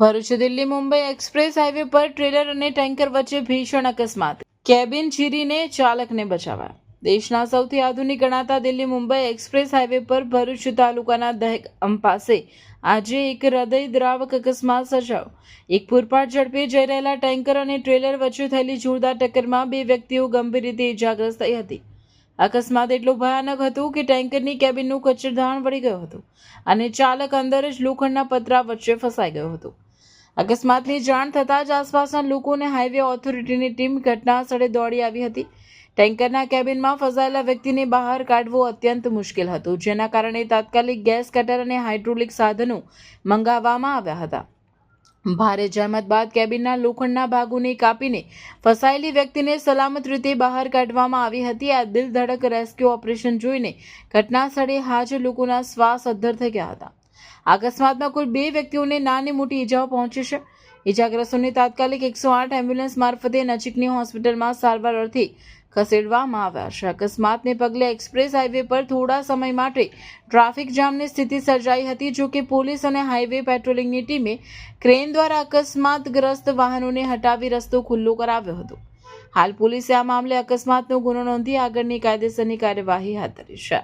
Bharuch Delhi Mumbai express highway પર trailer અને tanker વચ્ચે ભીષણ અકસ્માત, કેબિન ચીરીને ચાલકને બચાવ્યા। દેશના સૌથી આધુનિક ગણાતા દિલ્હી મુંબઈ એક્સપ્રેસ હાઈવે પર ભરૂચ તાલુકાના દહેગામ પાસે આજે એક હૃદયદ્રાવક અકસ્માત સર્જાયો। એક પૂરપાટ ઝડપે જઈ રહેલા ટેન્કર અને ટ્રેલર વચ્ચે થયેલી જોરદાર ટક્કરમાં બે વ્યક્તિઓ ગંભીર રીતે ઇજાગ્રસ્ત થઈ હતી। અકસ્માત એટલો ભયાનક હતો કે ટેન્કરની કેબિનનું કચરધાણ વળી ગયું હતું અને ચાલક અંદર જ લોખંડના પતરા વચ્ચે ફસાઈ ગયો હતો। અકસ્માતની જાણ થતાં જ આસપાસના લોકો અને હાઈવે ઓથોરિટીની ટીમ ઘટના સ્થળે દોડી આવી હતી। ટેન્કરના કેબિનમાં ફસાયેલા વ્યક્તિને બહાર કાઢવો અત્યંત મુશ્કેલ હતું, જેના કારણે તાત્કાલિક ગેસ કટર અને હાઇડ્રોલિક સાધનો મંગાવવામાં આવ્યા હતા। ભારે જહેમત બાદ કેબિનના લોખંડના ભાગોને કાપીને ફસાયેલી વ્યક્તિને સલામત રીતે બહાર કાઢવામાં આવી હતી। આ દિલધડક રેસ્ક્યુ ઓપરેશન જોઈને ઘટના સ્થળે હાજર લોકોના શ્વાસ અદ્ધર થઈ ગયા હતા। અકસ્માતમાં કુલ 2 વ્યક્તિઓને નાની મોટી ઈજાઓ પહોંચી છે। ઈજાગ્રસ્તોને તાત્કાલિક 108 એમ્બ્યુલન્સ મારફતે નજીકની હોસ્પિટલમાં સારવાર અર્થે ખસેડવામાં આવ્યા છે। અકસ્માતને પગલે એક્સપ્રેસ હાઈવે પર થોડા સમય માટે ટ્રાફિક જામની સ્થિતિ સર્જાઈ હતી। જો કે પોલીસ અને હાઈવે પેટ્રોલિંગની ટીમે ક્રેન દ્વારા અકસ્માતગ્રસ્ત વાહનોને હટાવી રસ્તો ખુલ્લો કરાવ્યો હતો। હાલ પોલીસે આ મામલે અકસ્માતનો ગુનો નોંધી આગળની કાયદેસરની કાર્યવાહી હાથ ધરી છે।